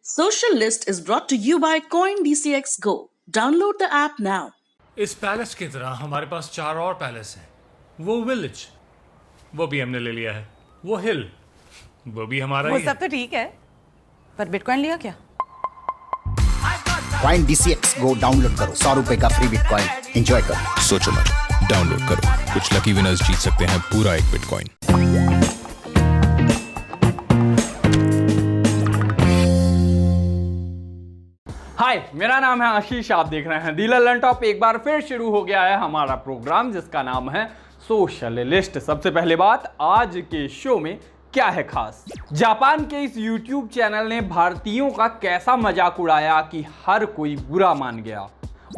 Social List is brought to you by CoinDCX Go. Download the app now. इस palace की तरह हमारे पास 4 और पैलेस हैं। वो विलेज, वो भी हमने ले लिया है। वो हिल, वो भी हमारा वो ही सब तो ठीक है, पर बिटकॉइन लिया क्या? CoinDCX Go डाउनलोड करो, 100 रुपए का फ्री बिटकॉइन एंजॉय करो। सोचो मत, डाउनलोड करो। कुछ लकी विनर्स जीत सकते हैं पूरा 1 बिटकॉइन। हाय, मेरा नाम है आशीष। आप देख रहे हैं दी ललन टॉप। एक बार फिर शुरू हो गया है हमारा प्रोग्राम जिसका नाम है सोशल लिस्ट। सबसे पहले बात, आज के शो में क्या है खास। जापान के इस YouTube चैनल ने भारतीयों का कैसा मजाक उड़ाया कि हर कोई बुरा मान गया।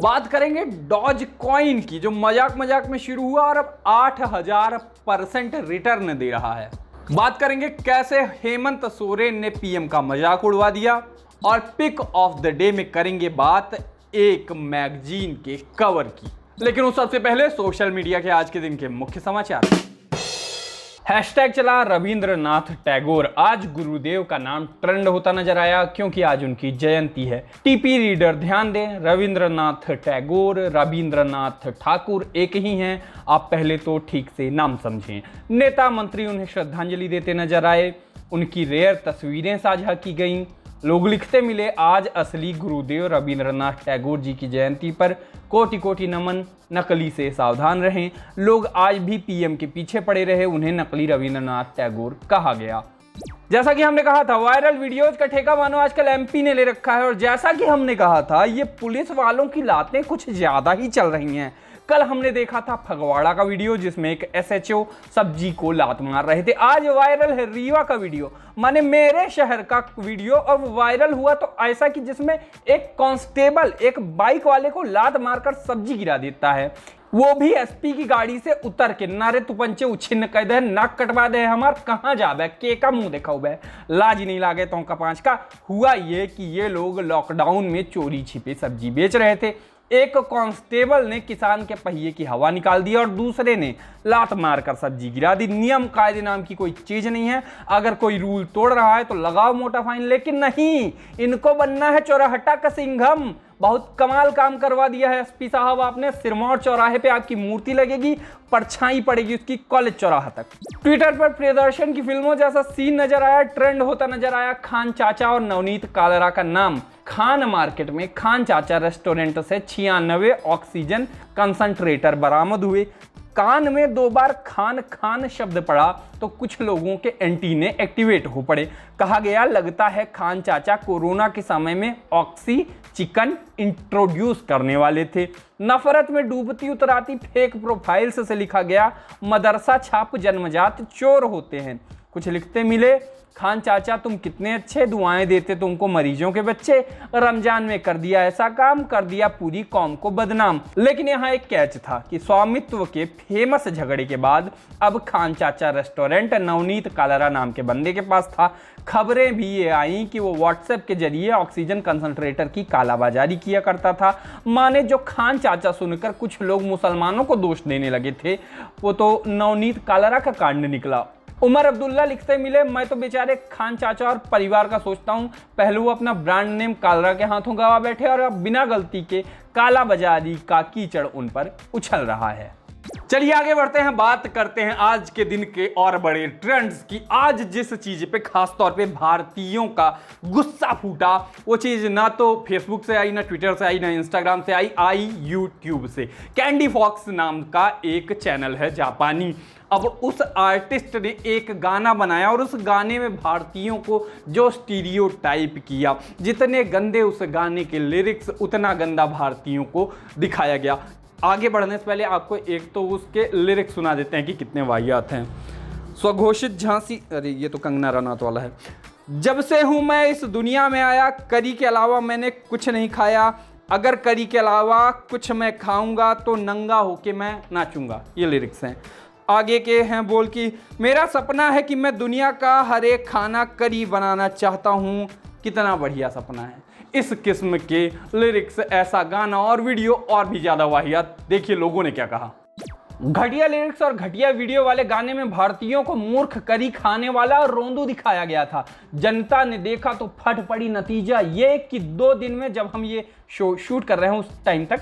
बात करेंगे डॉज कॉइन की, जो मजाक में शुरू हुआ और अब 8000% रिटर्न दे रहा है। बात करेंगे कैसे हेमंत सोरेन ने पीएम का मजाक उड़वा दिया, और पिक ऑफ द डे में करेंगे बात एक मैगजीन के कवर की। लेकिन उस सबसे पहले सोशल मीडिया के आज के दिन के मुख्य समाचार। हैशटैग चला रविंद्रनाथ टैगोर। आज गुरुदेव का नाम ट्रेंड होता नजर आया क्योंकि आज उनकी जयंती है। टीपी रीडर ध्यान दें, रविंद्रनाथ टैगोर, रविंद्रनाथ ठाकुर एक ही हैं। आप पहले तो ठीक से नाम समझें। नेता मंत्री उन्हें श्रद्धांजलि देते नजर आए, उनकी रेयर तस्वीरें साझा की गईं। लोग लिखते मिले, आज असली गुरुदेव रविंद्रनाथ टैगोर जी की जयंती पर कोटि कोटि नमन, नकली से सावधान रहें। लोग आज भी पीएम के पीछे पड़े रहे, उन्हें नकली रविंद्रनाथ टैगोर कहा गया। जैसा कि हमने कहा था, वायरल वीडियोज का ठेका मानो आजकल एमपी ने ले रखा है। और जैसा कि हमने कहा था, ये पुलिस वालों की लातें कुछ ज्यादा ही चल रही हैं। कल हमने देखा था फगवाड़ा का वीडियो जिसमें एक एसएचओ सब्जी को लात मार रहे थे। आज वायरल है रीवा का वीडियो, माने मेरे शहर का वीडियो, और वायरल हुआ तो ऐसा कि जिसमें एक कांस्टेबल एक बाइक वाले को लात मारकर सब्जी गिरा देता है, वो भी एसपी की गाड़ी से उतर के। नारे तुपंचे उछिन्न कह दे, नाक कटवा दे हमार, कहाँ जाबे के का मुंह देखा हुआ है, लाज नहीं लागे तो का पांच का। हुआ ये कि ये लोग लॉकडाउन में चोरी छिपे सब्जी बेच रहे थे। एक कांस्टेबल ने किसान के पहिए की हवा निकाल दी और दूसरे ने लात मारकर सब्जी गिरा दी। नियम कायदे नाम की कोई चीज नहीं है। अगर कोई रूल तोड़ रहा है तो लगाओ मोटा फाइन, लेकिन नहीं, इनको बनना है चौराहटा का सिंघम। बहुत कमाल काम करवा दिया है एसपी साहब आपने। सिरमौर चौराहे पे आपकी मूर्ति लगेगी, परछाई पड़ेगी उसकी कॉलेज चौराहा तक। ट्विटर पर प्रियदर्शन की फिल्मों जैसा सीन नजर आया, ट्रेंड होता नजर आया खान चाचा और नवनीत कालरा का नाम। खान मार्केट में खान चाचा रेस्टोरेंट से 96 ऑक्सीजन कंसंट्रेटर बरामद हुए। कान में 2 बार खान खान शब्द पड़ा तो कुछ लोगों के एंटीने एक्टिवेट हो पड़े। कहा गया लगता है खान चाचा कोरोना के समय में ऑक्सी चिकन इंट्रोड्यूस करने वाले थे। नफरत में डूबती उतराती फेक प्रोफाइल्स से लिखा गया, मदरसा छाप जन्मजात चोर होते हैं। कुछ लिखते मिले, खान चाचा तुम कितने अच्छे, दुआएं देते तुमको मरीजों के बच्चे, रमजान में कर दिया ऐसा काम, कर दिया पूरी कौम को बदनाम। लेकिन यहाँ एक कैच था कि स्वामित्व के फेमस झगड़े के बाद अब खान चाचा रेस्टोरेंट नवनीत कालरा नाम के बंदे के पास था। खबरें भी ये आई कि वो व्हाट्सएप के जरिए ऑक्सीजन कंसंट्रेटर की कालाबाजारी किया करता था। माने जो खान चाचा सुनकर कुछ लोग मुसलमानों को दोष देने लगे थे, वो तो नवनीत कालरा का कांड निकला। उमर अब्दुल्ला लिखते मिले, मैं तो बेचारे खान चाचा और परिवार का सोचता हूँ। पहले वो अपना ब्रांड नेम कालरा के हाथों गवा बैठे और अब बिना गलती के काला बाजारी का कीचड़ उन पर उछल रहा है। चलिए आगे बढ़ते हैं, बात करते हैं आज के दिन के और बड़े ट्रेंड्स की। आज जिस चीज पे खास तौर पे भारतीयों का गुस्सा फूटा, वो चीज ना तो फेसबुक से आई, ना ट्विटर से आई, ना इंस्टाग्राम से आई यूट्यूब से। कैंडी फॉक्स नाम का एक चैनल है जापानी। अब उस आर्टिस्ट ने एक गाना बनाया और उस गाने में भारतीयों को जो स्टीरियोटाइप किया, जितने गंदे उस गाने के लिरिक्स उतना गंदा भारतीयों को दिखाया गया। आगे बढ़ने से पहले आपको एक तो उसके लिरिक्स सुना देते हैं कि कितने वाहियात हैं। स्वघोषित झांसी, अरे ये तो कंगना रनौत वाला है। जब से हूँ मैं इस दुनिया में आया, करी के अलावा मैंने कुछ नहीं खाया। अगर करी के अलावा कुछ मैं खाऊंगा तो नंगा होके मैं नाचूंगा। ये लिरिक्स हैं। आगे के हैं बोल कि मेरा सपना है कि मैं दुनिया का हर एक खाना करी बनाना चाहता हूँ। कितना बढ़िया सपना है। इस किस्म के लिरिक्स, ऐसा गाना और वीडियो और भी ज़्यादा वाहियात। देखिए लोगों ने क्या कहा। घटिया लिरिक्स और घटिया वीडियो वाले गाने में भारतीयों को मूर्ख करी खाने वाला और रोंदू दिखाया गया था। जनता ने देखा तो फट पड़ी। नतीजा ये कि 2 दिन में, जब हम ये शो शूट कर रहे हैं उस टाइम तक,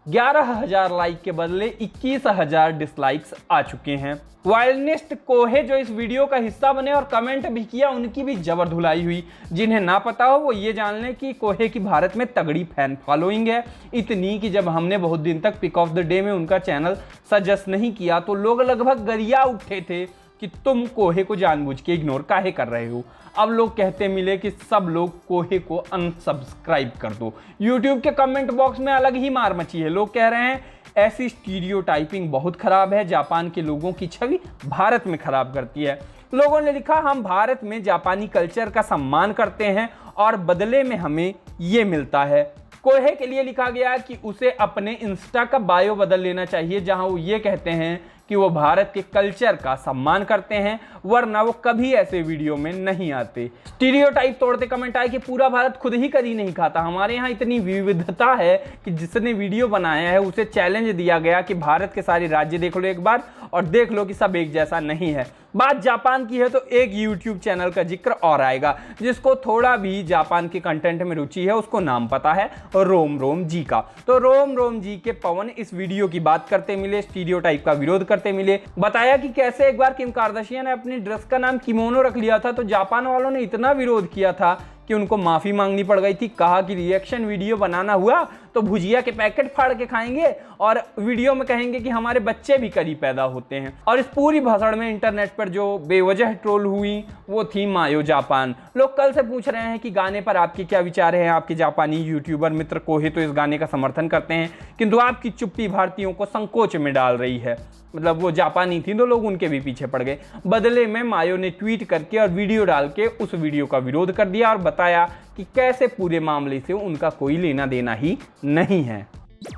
11,000 लाइक के बदले 21,000 डिसलाइक्स आ चुके हैं। वायलिनिस्ट कोहे जो इस वीडियो का हिस्सा बने और कमेंट भी किया, उनकी भी जबर धुलाई हुई। जिन्हें ना पता हो वो ये जान लें कि कोहे की भारत में तगड़ी फैन फॉलोइंग है, इतनी कि जब हमने बहुत दिन तक पिक ऑफ द डे में उनका चैनल सजेस्ट नहीं किया तो लोग लगभग गरिया उठे थे कि तुम कोहे को जानबूझ के इग्नोर काहे कर रहे हो। अब लोग कहते मिले कि सब लोग कोहे को अनसब्सक्राइब कर दो। यूट्यूब के कमेंट बॉक्स में अलग ही मार मची है। लोग कह रहे हैं ऐसी स्टीरियोटाइपिंग बहुत खराब है, जापान के लोगों की छवि भारत में खराब करती है। लोगों ने लिखा, हम भारत में जापानी कल्चर का सम्मान करते हैं और बदले में हमें ये मिलता है। कोहे के लिए लिखा गया कि उसे अपने इंस्टा का बायो बदल लेना चाहिए, जहां वो ये कहते हैं कि वो भारत के कल्चर का सम्मान करते हैं, वरना वो कभी ऐसे वीडियो में नहीं आते। स्टीरियोटाइप तोड़ते कमेंट आए कि पूरा भारत खुद ही करी नहीं खाता, हमारे यहाँ इतनी विविधता है कि जिसने वीडियो बनाया है उसे चैलेंज दिया गया कि भारत के सारे राज्य देख लो एक बार और देख लो कि सब एक जैसा नहीं है। बात जापान की है तो एक यूट्यूब चैनल का जिक्र और आएगा जिसको थोड़ा भी जापान के कंटेंट में रुचि है, उसको नाम पता है रोम रोम जी का। तो रोम रोम जी के पवन इस वीडियो की बात करते मिले, स्टीरियोटाइप का विरोध करते मिले। बताया कि कैसे एक बार किम कार्दाशियन ने अपनी ड्रेस का नाम किमोनो रख लिया था तो जापान वालों ने इतना विरोध किया था कि उनको माफी मांगनी पड़ गई थी। कहा कि रिएक्शन वीडियो बनाना हुआ तो भुजिया के पैकेट फाड़ के खाएंगे और वीडियो में कहेंगे कि हमारे बच्चे भी करी पैदा होते हैं। और इस पूरी भाषण में इंटरनेट पर जो बेवजह ट्रोल हुई वो थी मायो जापान। लोग कल से पूछ रहे हैं कि गाने पर आपके क्या विचार हैं। आपके जापानी यूट्यूबर मित्र कोहे तो इस गाने का समर्थन करते हैं, किंतु आपकी चुप्पी भारतीयों को संकोच में डाल रही है। मतलब वो जापानी थी तो लोग उनके भी पीछे पड़ गए। बदले में मायो ने ट्वीट करके और वीडियो डाल के उस वीडियो का विरोध कर दिया और बताया कि कैसे पूरे मामले से उनका कोई लेना देना ही नहीं है।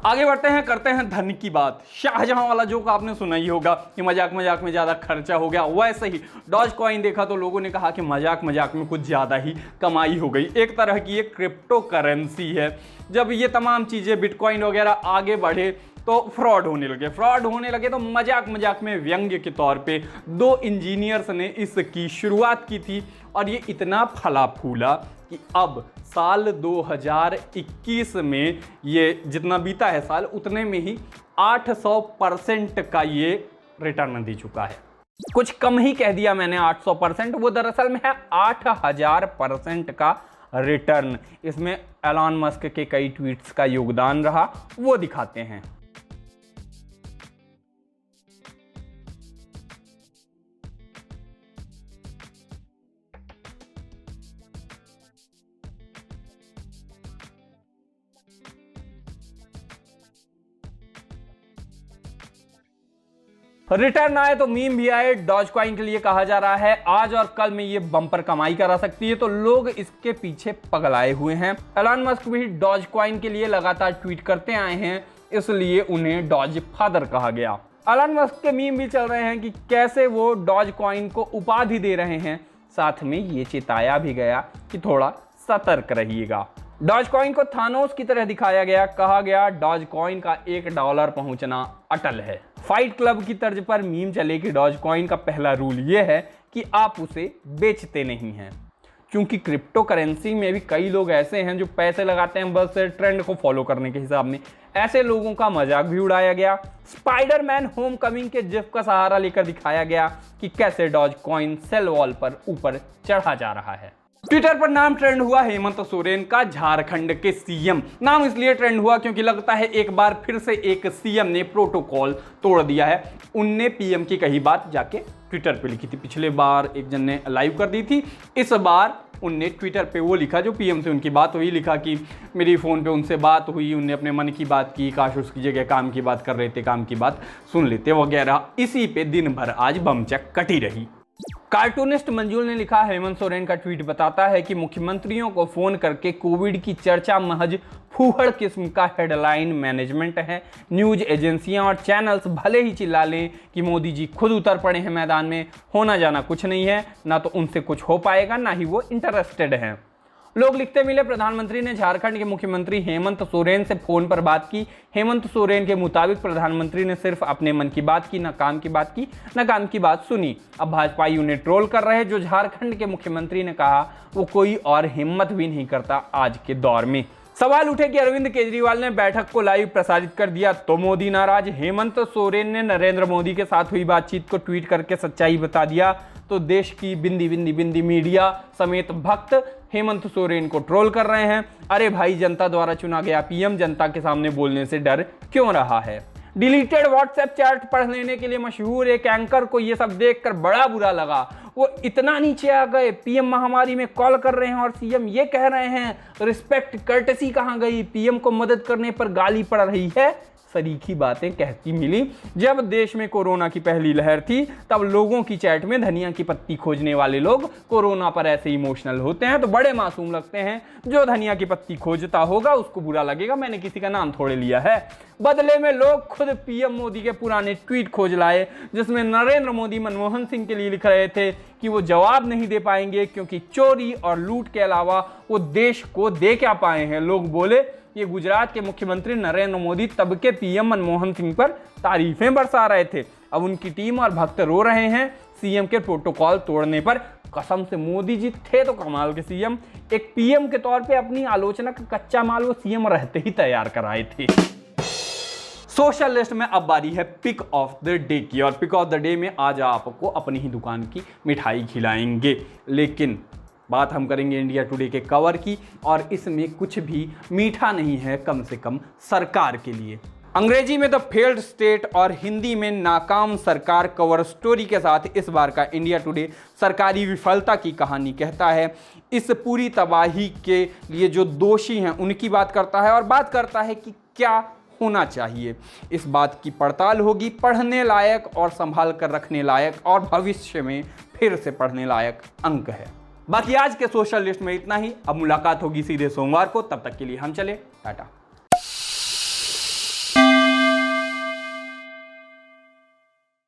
आगे बढ़ते हैं, करते हैं धन की बात। शाहजहां वाला जोक आपने सुना ही होगा कि मजाक मजाक में ज्यादा खर्चा हो गया। वैसे ही डॉज कॉइन देखा तो लोगों ने कहा कि मजाक मजाक में कुछ ज्यादा ही कमाई हो गई। एक तरह की ये क्रिप्टो करेंसी है। जब ये तमाम चीजें बिटकॉइन वगैरह आगे बढ़े तो फ्रॉड होने लगे तो मजाक मजाक में व्यंग्य के तौर पे 2 इंजीनियर्स ने इसकी शुरुआत की थी और ये इतना फला फूला कि अब साल 2021 में ये जितना बीता है साल उतने में ही 800% का ये रिटर्न दे चुका है। कुछ कम ही कह दिया मैंने 800%, वो दरअसल में है 8000% का रिटर्न। इसमें एलन मस्क के कई ट्वीट्स का योगदान रहा, वो दिखाते हैं। रिटर्न आए तो मीम भी आए। डॉज कॉइन के लिए कहा जा रहा है आज और कल में ये बम्पर कमाई करा सकती है, तो लोग इसके पीछे पगलाए हुए हैं। एलन मस्क भी डॉज कॉइन के लिए लगातार ट्वीट करते आए हैं, इसलिए उन्हें डॉज फादर कहा गया। एलन मस्क के मीम भी चल रहे हैं कि कैसे वो डॉज कॉइन को उपाधि दे रहे हैं, साथ में ये चेताया भी गया कि थोड़ा सतर्क रहिएगा। डॉज कॉइन को थानोस की तरह दिखाया गया। कहा गया डॉज कॉइन का $1 पहुंचना अटल है। फाइट क्लब की तर्ज पर मीम चले कि डॉज कॉइन का पहला रूल यह है कि आप उसे बेचते नहीं हैं, क्योंकि क्रिप्टो करेंसी में भी कई लोग ऐसे हैं जो पैसे लगाते हैं बस ट्रेंड को फॉलो करने के हिसाब में। ऐसे लोगों का मजाक भी उड़ाया गया। स्पाइडरमैन होमकमिंग के जिफ का सहारा लेकर दिखाया गया कि कैसे डॉज कॉइन सेल वॉल पर ऊपर चढ़ा जा रहा है। ट्विटर पर नाम ट्रेंड हुआ हेमंत सोरेन का झारखंड के सीएम। नाम इसलिए ट्रेंड हुआ क्योंकि लगता है एक बार फिर से एक सीएम ने प्रोटोकॉल तोड़ दिया है। उनने पीएम की कही बात जाके ट्विटर पे लिखी थी। पिछले बार एक जन ने लाइव कर दी थी, इस बार उनने ट्विटर पे वो लिखा जो पीएम से उनकी बात हुई। लिखा कि मेरी फ़ोन पे उनसे बात हुई, उनने अपने मन की बात की, काश उसकी जगह काम की बात कर रहे थे, काम की बात सुन लेते वगैरह। इसी पे दिन भर आज बमचक कटी रही। कार्टूनिस्ट मंजूल ने लिखा हेमंत सोरेन का ट्वीट बताता है कि मुख्यमंत्रियों को फोन करके कोविड की चर्चा महज फूहड़ किस्म का हेडलाइन मैनेजमेंट है। न्यूज एजेंसियां और चैनल्स भले ही चिल्ला लें कि मोदी जी खुद उतर पड़े हैं मैदान में, होना जाना कुछ नहीं है, ना तो उनसे कुछ हो पाएगा ना ही वो इंटरेस्टेड हैं। लोग लिखते मिले, प्रधानमंत्री ने झारखंड के मुख्यमंत्री हेमंत सोरेन से फोन पर बात की। हेमंत सोरेन के मुताबिक प्रधानमंत्री ने सिर्फ अपने मन की बात की, न काम की बात की, न काम की बात सुनी। अब भाजपाई उन्हें ट्रोल कर रहे हैं। जो झारखंड के मुख्यमंत्री ने कहा वो कोई और हिम्मत भी नहीं करता आज के दौर में। सवाल उठे कि अरविंद केजरीवाल ने बैठक को लाइव प्रसारित कर दिया तो मोदी नाराज। हेमंत सोरेन ने नरेंद्र मोदी के साथ हुई बातचीत को ट्वीट करके सच्चाई बता दिया तो देश की बिंदी बिंदी बिंदी मीडिया समेत भक्त हेमंत सोरेन को ट्रोल कर रहे हैं। अरे भाई, जनता द्वारा चुना गया पीएम जनता के सामने बोलने से डर क्यों रहा है? डिलीटेड व्हाट्सएप चैट पढ़ लेने के लिए मशहूर एक एंकर को यह सब देखकर बड़ा बुरा लगा। वो इतना नीचे आ गए, पीएम महामारी में कॉल कर रहे हैं और सीएम ये कह रहे हैं रिस्पेक्ट कर्टेसी कहां गई, पीएम को मदद करने पर गाली पड़ रही है। सरीखी बातें कहती मिली। जब देश में कोरोना की पहली लहर थी तब लोगों की चैट में धनिया की पत्ती खोजने वाले लोग कोरोना पर ऐसे इमोशनल होते हैं तो बड़े मासूम लगते हैं। जो धनिया की पत्ती खोजता होगा उसको बुरा लगेगा, मैंने किसी का नाम थोड़े लिया है। बदले में लोग खुद पीएम मोदी के पुराने ट्वीट खोज लाए जिसमें नरेंद्र मोदी मनमोहन सिंह के लिए लिख रहे थे कि वो जवाब नहीं दे पाएंगे क्योंकि चोरी और लूट के अलावा वो देश को दे क्या पाए हैं। लोग बोले ये गुजरात के मुख्यमंत्री नरेंद्र मोदी तब के पीएम मनमोहन सिंह पर तारीफें बरसा रहे थे। अब उनकी टीम और भक्त रो रहे हैं सीएम के प्रोटोकॉल तोड़ने पर। कसम से मोदी जी थे तो कमाल के सीएम। एक पीएम के तौर पे अपनी आलोचना का कच्चा माल वो सीएम रहते ही तैयार कराए थे। सोशल लिस्ट में अब बारी है पिक ऑफ द डे की और पिक ऑफ द डे में आज आपको अपनी ही दुकान की मिठाई खिलाएंगे। लेकिन बात हम करेंगे इंडिया टुडे के कवर की और इसमें कुछ भी मीठा नहीं है, कम से कम सरकार के लिए। अंग्रेजी में द फेल्ड स्टेट और हिंदी में नाकाम सरकार कवर स्टोरी के साथ इस बार का इंडिया टुडे सरकारी विफलता की कहानी कहता है। इस पूरी तबाही के लिए जो दोषी हैं उनकी बात करता है और बात करता है कि क्या होना चाहिए। इस बात की पड़ताल होगी। पढ़ने लायक और संभाल कर रखने लायक और भविष्य में फिर से पढ़ने लायक अंक है। बाकी आज के सोशल लिस्ट में इतना ही। अब मुलाकात होगी सीधे सोमवार को, तब तक के लिए हम चले टाटा।